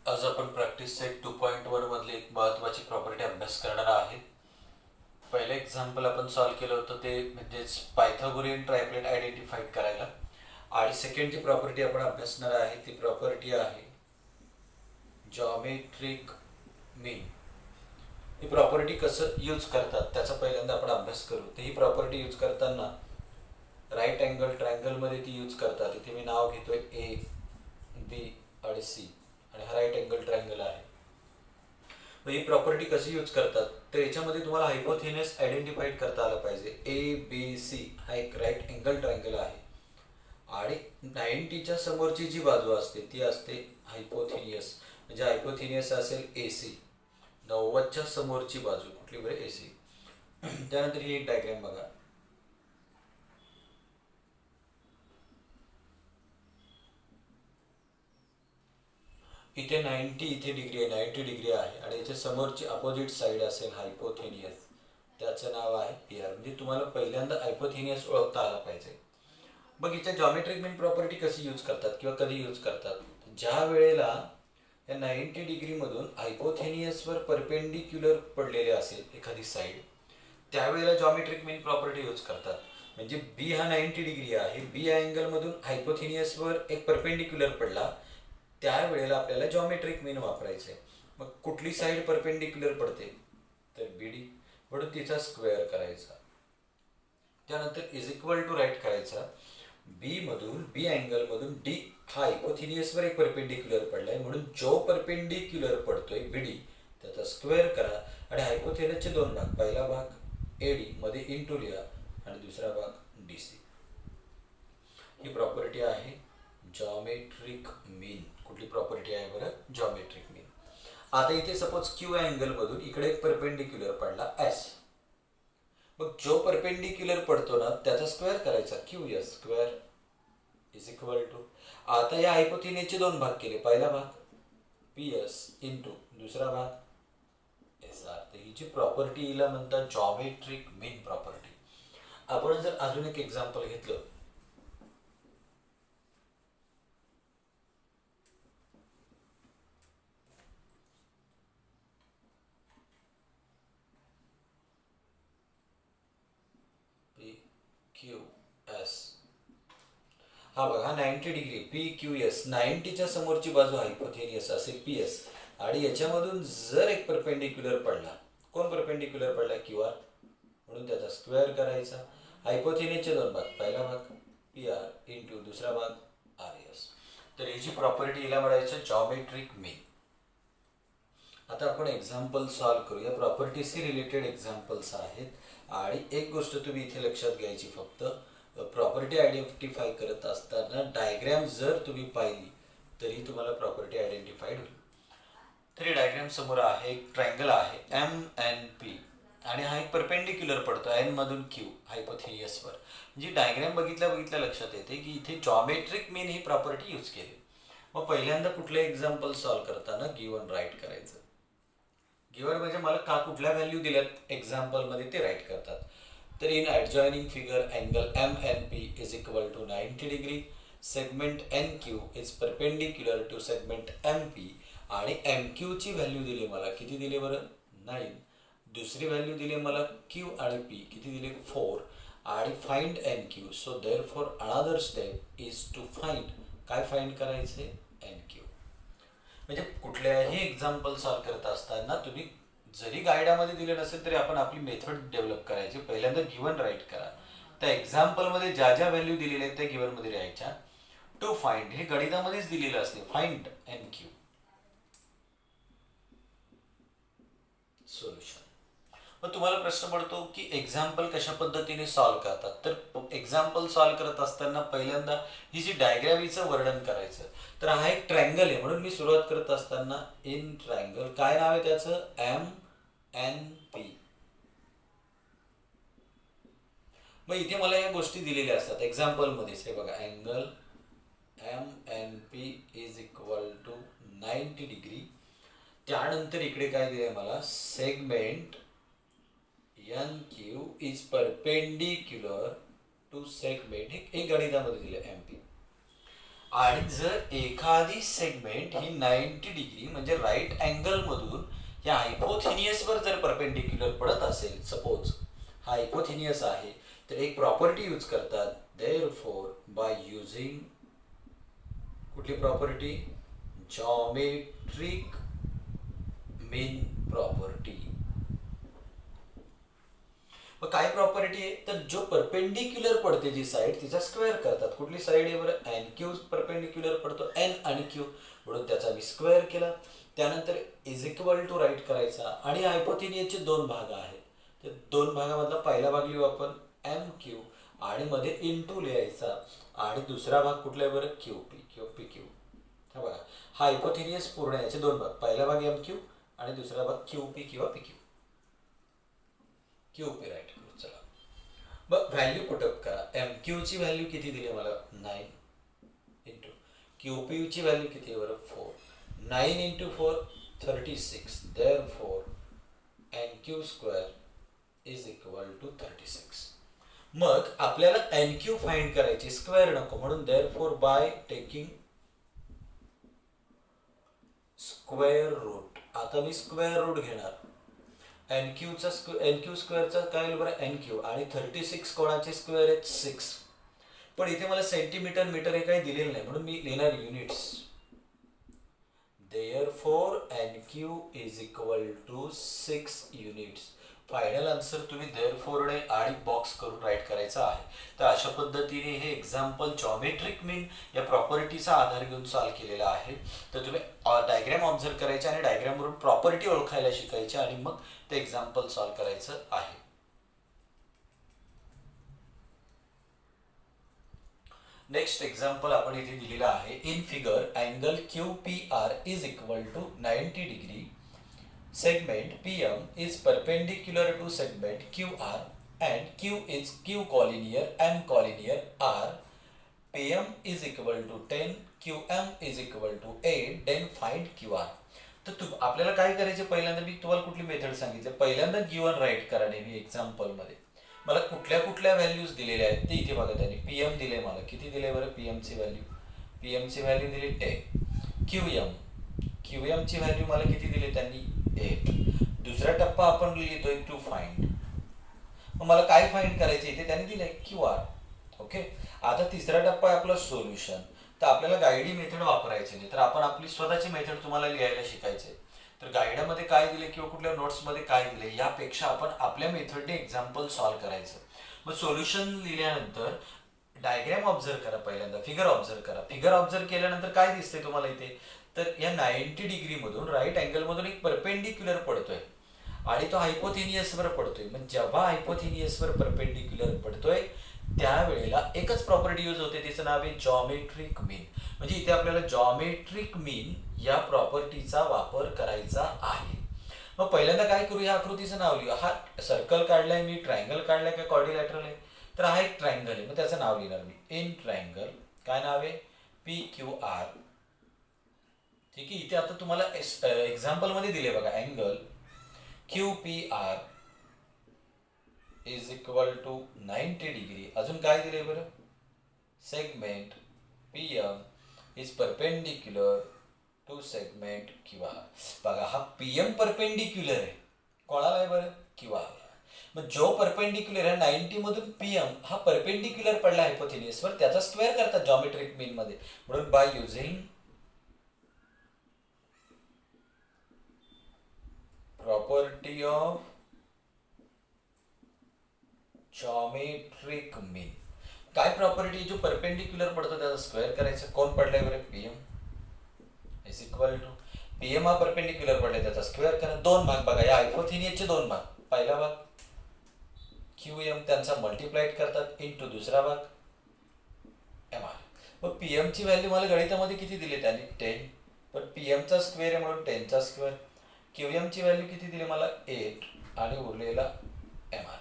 आज आपण practice set 2.1 मधली एक महत्त्वाची प्रॉपर्टी अभ्यास करणार आहे. पहिलं एक्झाम्पल आपण सॉल्व्ह केलं होतं ते म्हणजेच पायथागोरियन ट्रायप्लेट आयडेंटिफाईड करायला. आणि सेकंड जी प्रॉपर्टी आपण अभ्यासणार आहे ती प्रॉपर्टी आहे जॉमेट्रिक मीन. ही प्रॉपर्टी कसं यूज करतात त्याचा पहिल्यांदा आपण अभ्यास करू. तर ही प्रॉपर्टी यूज करताना राईट अँगल ट्रायंगलमध्ये ती यूज करतात. इथे मी नाव घेतोय ए, बी आणि सी आणि हा राईट अँगल ट्रायंगल आहे. मग ही प्रॉपर्टी कशी यूज करतात तर याच्यामध्ये तुम्हाला हायपोथेनस आयडेंटिफाईड करता आलं पाहिजे. ए बी सी हा एक राईट अँगल ट्रायंगल आहे आणि 90च्या समोरची जी बाजू असते ती असते हायपोथेनियस. म्हणजे हायपोथेनियस असेल ए सी, 90च्या समोरची बाजू कुठली बरं ए सी. त्यानंतर ही एक डायग्राम बघा. इथे 90 इथे डिग्री आहे, 90 डिग्री आहे आणि याच्या समोरची अपोजिट साईड असेल हायपोथेनियस, त्याचं नाव आहे पी आर. म्हणजे तुम्हाला पहिल्यांदा हायपोथेनियस ओळखता आला पाहिजे. मग इथे जॉमेट्रिक मीन प्रॉपर्टी कशी यूज करतात किंवा कधी यूज करतात, ज्या वेळेला या 90 डिग्रीमधून हायपोथेनियसवर परपेंडिक्युलर पडलेले असेल एखादी साईड, त्यावेळेला जॉमेट्रिक मीन प्रॉपर्टी यूज करतात. म्हणजे बी हा 90 डिग्री आहे, बी अँगलमधून हायपोथेनियसवर एक परपेंडिक्युलर पडला, त्यावेळेला आपल्याला जॉमेट्रिक मीन वापरायचं आहे. मग कुठली साईड परपेंडिक्युलर पडते तर बी डी, म्हणून तिचा स्क्वेअर करायचा. त्यानंतर इज इक्वल टू राईट करायचा. बी मधून बी अँगल मधून डी हा हायपोथेनियसवर एक परपेंडिक्युलर पडलाय, म्हणून जो परपेंडिक्युलर पडतोय बीडी त्याचा स्क्वेअर करा आणि हायपोथेनसचे दोन भाग, पहिला भाग एडी मध्ये इंटू लिहा आणि दुसरा भाग डी सी. ही प्रॉपर्टी आहे जॉमेट्रिक मीन. कुठली प्रॉपर्टी आहे बरं, जॉमेट्रिक मीन. आता इथे सपोज क्यू अँगल मधून इकडे एक परपेंडिक्युलर पडला एस, मग जो परपेंडिक्युलर पडतो ना त्याचा स्क्वेअर करायचा, Q S square is equal to. आता या हायपोथेनियसचे दोन भाग केले, पहिला भाग पी एस इंटू दुसरा भाग एस आर. तर ही जी प्रॉपर्टी हिला म्हणतात जॉमेट्रिक मीन प्रॉपर्टी. आपण जर अजून एक एक्झाम्पल घेतलं, क्यू एस हा बघा 90 डिग्री पी क्यू एस, 90च्या समोरची बाजू हायपोथेनियस असेल पी एस आणि याच्यामधून जर एक परपेंडिक्युलर पडला, कोण परपेंडिक्युलर पडला क्यू आर, म्हणून त्याचा स्क्वेअर करायचा. हायपोथेनियसचे दोन भाग, पहिला भाग पी आर इंटू दुसरा भाग आर एस. तर याची प्रॉपर्टी हिला म्हणायचं जॉमेट्रिक मीन. आता आपण एक्झाम्पल सॉल्व्ह करू. या प्रॉपर्टीशी रिलेटेड एक्झाम्पल्स आहेत आणि एक गोष्ट तुम्ही इथे लक्षात घ्यायची, फक्त प्रॉपर्टी आयडेंटिफाय करत असताना डायग्रॅम जर तुम्ही पाहिली तरी तुम्हाला प्रॉपर्टी आयडेंटिफाईड होईल. तरी डायग्रॅम समोर आहे, एक ट्रायंगल आहे एम एन पी आणि हा एक परपेंडिक्युलर पडतो एन मधून क्यू हायपोथेनियसवर. म्हणजे डायग्रॅम बघितल्या बघितल्या लक्षात येते की इथे geometric mean he property use केली. मग पहिल्यांदा कुठलं एक्झाम्पल सॉल्व्ह करताना गिवन राईट करायचं. गिवन म्हणजे मला का कुठल्या व्हॅल्यू दिल्यात एक्झाम्पलमध्ये ते राईट करतात. तर in adjoining figure angle M N P is equal to 90 degree, segment N Q is perpendicular to segment M P आणि एम क्यूची व्हॅल्यू दिली मला, किती दिली बरं 9. दुसरी व्हॅल्यू दिली मला क्यू आणि पी, किती दिले 4 आणि find N Q. So therefore another step is to find, काय फाइंड करायचे एन क्यू. म्हणजे कुठल्याही एक्झाम्पल सॉल्व्ह करत असताना तुम्ही जरी गायडामध्ये दिले नसेल तरी आपण आपली मेथड डेव्हलप करायची. पहिल्यांदा गिवन राईट करा, त्या एक्झाम्पलमध्ये ज्या ज्या व्हॅल्यू दिलेल्या आहेत त्या गिवनमध्ये राहायच्या. टू फाइंड हे गणितामध्येच दिलेलं असते, फाइंड एन क्यू. सोल्युशन. मग तुम्हाला प्रश्न पडतो की एक्झाम्पल कशा पद्धतीने सॉल्व्ह करतात. तर एक्झाम्पल सॉल्व्ह करत असताना पहिल्यांदा ही जी डायग्राम हिचं वर्णन करायचं. तर हा एक ट्रायंगल आहे, म्हणून मी सुरुवात करत असताना इन ट्रायंगल, काय नाव आहे त्याचं एम एन पी. मग इथे मला या गोष्टी दिलेल्या असतात एक्झाम्पलमध्येच. हे बघा angle M N P is equal to 90 degree. त्यानंतर इकडे काय दिलंय मला, segment N Q is perpendicular to segment, हे गणितामध्ये दिलं एम पी. आणि जर एखादी सेगमेंट ही 90 डिग्री म्हणजे राईट अँगल मधून या हायपोथिनियसवर जर परपेंडिक्युलर पडत असेल, सपोज हा हायपोथिनियस आहे, तर एक प्रॉपर्टी यूज करतात, देअरफॉर बाय युझिंग कुठली प्रॉपर्टी, जॉमेट्रिक मीन प्रॉपर्टी. मग काय प्रॉपर्टी आहे, तर जो परपेंडिक्युलर पडते जी साईड तिचा स्क्वेअर करतात. कुठली साईड आहे बरं, एन क्यू परपेंडिक्युलर पडतो, एन आणि क्यू, म्हणून त्याचा मी स्क्वेअर केला. त्यानंतर इज इक्वल टू राईट करायचा आणि हायपोथिनियसचे दोन भाग आहेत, तर दोन भागामधला पहिला भाग लिहू आपण एम क्यू आणि मध्ये इंटू लिहायचा आणि दुसरा भाग कुठला आहे बरं, Q P, Q P Q. हा बघा, हा हायपोथिनियस पूर्ण याचे दोन भाग, पहिला भाग एम क्यू आणि दुसरा भाग क्यू पी किंवा P Q. Q P write करू. चला मग व्हॅल्यू पुटअप करा. एम क्यूची व्हॅल्यू किती दिली मला, 9 इंटू क्यू पीची व्हॅल्यू किती आहे बरं, 4. 9 into 4 36. Therefore N Q square is equal to 36. मग आपल्याला एन क्यू फाइंड करायची, स्क्वेअर नको, म्हणून therefore by taking square root. आता मी स्क्वेअर रूट घेणार. एन क्यू स्क्वेअरचा काय होईल बरं, एन क्यू आणि 36 कोणाचे स्क्वेअर आहेत, 6. पण इथे मला सेंटीमीटर मीटर हे काही दिलेलं नाही, म्हणून मी लिहिणार units. Therefore N Q is equal to 6 units. Final answer तुम्ही देअरफॉरने आणि बॉक्स करून राईट करायचा आहे. तर अशा पद्धतीने हे एक्झाम्पल जॉमेट्रिक मीन या प्रॉपर्टीचा आधार घेऊन सॉल्व्ह केलेला आहे. तर तुम्ही डायग्राम ऑब्झर्व करायचे आणि डायग्रामवरून प्रॉपर्टी ओळखायला शिकायची आणि मग ते एक्झाम्पल सॉल्व्ह करायचं आहे. नेक्स्ट एक्झाम्पल आपण इथे दिलेला आहे. In figure angle Q P R is equal to 90 degree. Segment PM is perpendicular to segment QR and Q collinear M collinear R. PM is equal to 10, QM is equal to 8. Then find QR. तर आपल्याला काय करायचे, पहिल्यांदा मी तुम्हाला कुठली method सांगितली, पहिल्यांदा given right करा नेहमी एक्झाम्पल मध्ये. मला कुठल्या कुठल्या व्हॅल्यूज दिलेल्या आहेत ते इथे बघा. त्यांनी पीएम दिले, मला किती दिले बरं, पीएमची व्हॅल्यू दिली 10. क्यूएम ची व्हॅल्यू मला किती दिली त्यांनी, 8. दुसरा टप्पा आपण लिहितोय टू फाइंड. मग मला काय फाइंड करायचे इथे त्यांनी दिलंय, क्यू आर. ओके, आता तिसरा टप्पा आहे आपला सोल्युशन. तर आपल्याला गाईडी मेथड वापरायची नाही, तर आपण आपली स्वतःची मेथड तुम्हाला लिहायला शिकायचे. तर गाईडामध्ये काय दिले किंवा कुठल्या नोट्समध्ये काय दिले यापेक्षा आपण आपल्या मेथडने एक्झाम्पल सॉल्व्ह करायचं. मग सोल्युशन लिहिल्यानंतर डायग्राम ऑब्झर्व करा, पहिल्यांदा फिगर ऑब्झर्व करा. फिगर ऑब्झर्व केल्यानंतर काय दिसतंय तुम्हाला इथे, तर या 90 डिग्री मधून राईट अँगल मधून एक परपेंडिक्युलर पडतोय आणि तो हायपोथिनियसवर पडतोय. मग जेव्हा हायपोथिनियसवर परपेंडिक्युलर पडतोय त्यावेळेला एकच प्रॉपर्टी यूज होते, तिचं नाव आहे जॉमेट्रिक मीन. म्हणजे इथे आपल्याला जॉमेट्रिक मीन या प्रॉपर्टीचा वापर करायचा आहे. मग पहिल्यांदा काय करू, या आकृतीचं नाव लिहू. हा सर्कल काढलाय मी, ट्रायंगल काढलाय का क्वाड्रिलॅटरल आहे, तर हा एक ट्रायंगल आहे. मग त्याचं नाव लिहिणार मी, इन ट्रायंगल काय नाव आहे, पी क्यू आर. ठीक आहे, इथे आता तुम्हाला एक्झाम्पल मध्ये दिले बघा, angle Q P R is equal to 90 degree. अजून काय दिले बरं, segment PM is perpendicular to segment Q R. बघा, हा पीएम परपेंडिक्युलर आहे कोणाला आहे बरं, क्यू आर. मग जो परपेंडिक्युलर आहे 90 मधून पीएम हा परपेंडिक्युलर पडला हायपोथिनियसवर, त्याचा स्क्वेअर करतात जॉमेट्रिक मीन मध्ये. म्हणून by using property of geometric mean. काय प्रॉपर्टी, जो परपेंडिक्युलर पडतो त्याचा स्क्वेअर करायचं. कोण पडलाय बरं, PM is equal to, PM हा परपेंडिक्युलर पडलाय त्याचा स्क्वेअर करा. दोन भाग बघा, या हायपोथिनियसचे दोन भाग, पहिला भाग क्यूएम त्यांचा मल्टिप्लाइड करतात इंटू दुसरा भाग एम आर. मग पीएम ची व्हॅल्यू मला गणितामध्ये किती दिली त्यांनी, 10. पण पीएमचा स्क्वेअर आहे म्हणून 10चा स्क्वेअर. क्यूएम ची व्हॅल्यू किती दिली मला, 8 आणि उरलेला एम आर.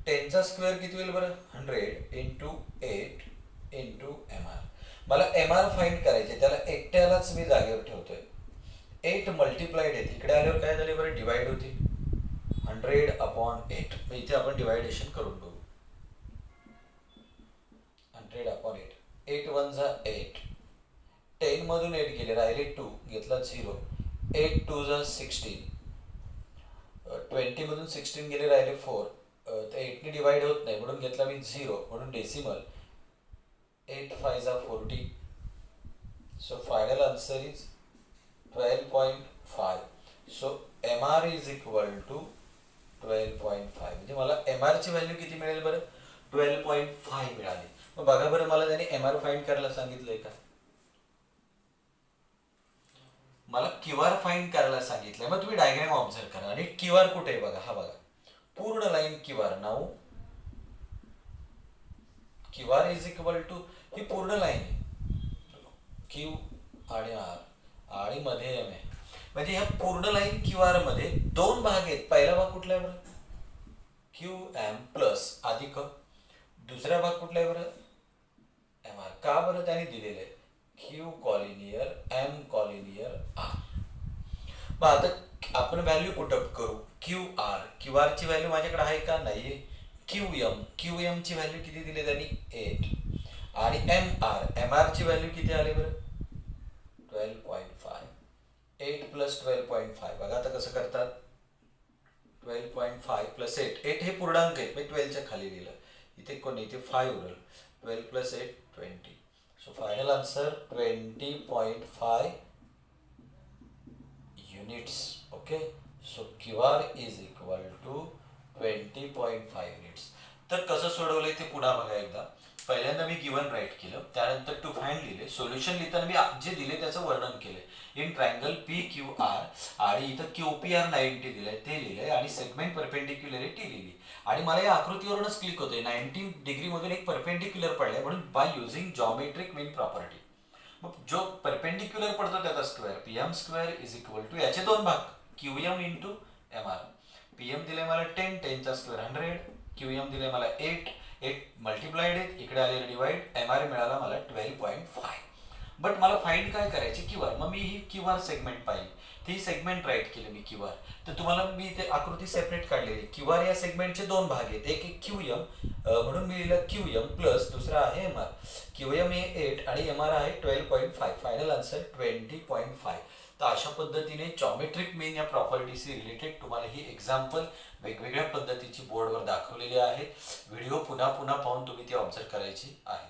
10चा स्क्वेअर किती होईल बरं, 100 इंटू 8 इंटू एम आर. मला एम आर फाइंड करायचे, त्याला एकट्यालाच मी जागेवर ठेवतोय. 8 मल्टिप्लाइड आहे, इकडे आल्यावर काय झाले बरं, डिवाइड होते 100/8. इथे आपण डिवायडेशन करून बघू, 100/8. 8 1 जा 8, 10 मधून 8 गेले, राहिले 2, घेतला 0, 8 2 जा 16, 20 मधून 16 गेले, राहिले 4, तर 8 ने डिवाइड होत नाही म्हणून घेतला मी 0, म्हणून डेसिमल, 8 5 जा 40. So final answer is 12.5. So MR is equal to 12.5. म्हणजे मला MR ची व्हॅल्यू किती मिळेल बरं? 12.5 मिळाली. मग बघा बरं, मला त्याने MR फाइंड करायला सांगितलंय का? मला QR फाइंड करायला सांगितलंय. मग तुम्ही डायग्राम ऑब्झर्व करा आणि QR कुठे आहे बघा, हा बघा, पूर्ण line QR. Now QR is equal to, ही पूर्ण लाईन आहे, Q आणि R आणि मध्ये M आहे. म्हणजे ह्या पूर्ण लाईन QR मध्ये दोन भाग आहेत. पहिला भाग कुठला आहे बरं? QM प्लस अधिक, दुसरा भाग कुठला आहे बरं? MR. का बरं? त्याने दिलेलं आहे Q collinear M collinear R. मग आता आपण व्हॅल्यू पुटअप करू. QR ची व्हॅल्यू माझ्याकडे आहे का? नाहीये. QM ची व्हॅल्यू किती दिली त्यांनी? 8. आणि MR ची व्हॅल्यू किती आली बरं? 12.5. 8 प्लस 12.5. बघा आता कसं करतात. 12.5 प्लस 8 हे पूर्णांक आहेत, मी 12च्या खाली लिहिलं, इथे कोण, इथे 5 उरल. 12 plus 8 20. So final answer 20.5 units. Okay, so QR is equal to 20.5 units. तर कसं सोडवलंय ते पुन्हा बघा एकदा. पहिल्यांदा मी गिवन राईट केलं, त्यानंतर टू फाइंड लिहिले, सोल्युशन लिहिताना मी जे दिले त्याचं वर्णन केलंय. इन ट्रायंगल PQR आणि इथं QPR 90 दिलंय ते लिहिलंय आणि सेगमेंट परपेंडिक्युलरिटी लिहिली. आणि मला या आकृतीवरूनच क्लिक होते, 90 डिग्री मधून एक परपेंडिक्युलर पडलाय म्हणून by using geometric mean property. मग जो परपेंडिक्युलर पडतो त्याचा square, PM square is equal to याचे दोन भाग, QM इंटू MR. PM दिले मला 10, 10चा स्क्वेअर 100, QM दिले मला 8 मल्टिप्लाइड आहेत, इकडे आलेले डिवाइड, MR मिळाला मला 12.5. बट मला फाइंड काय करायचे? QR. मग मी ही QR सेगमेंट पाहिली, ती सेगमेंट राईट केली मी QR. तर तुम्हाला मी ते आकृती सेपरेट काढलेली. QR या सेगमेंटचे दोन भाग आहेत, एक QM, म्हणून मी लिहिलं QM प्लस दुसरा आहे MR. QM हे 8 आणि MR आहे 12.5. Final answer 20.5. तर अशा पद्धतीने जॉमेट्रिक मीन या प्रॉपर्टीशी रिलेटेड तुम्हाला ही एक्झाम्पल वेगवेगळ्या पद्धतीची बोर्डवर दाखवलेली आहेत. व्हिडिओ पुन्हा पुन्हा पाहून तुम्ही ती ऑब्झर्व करायची आहे.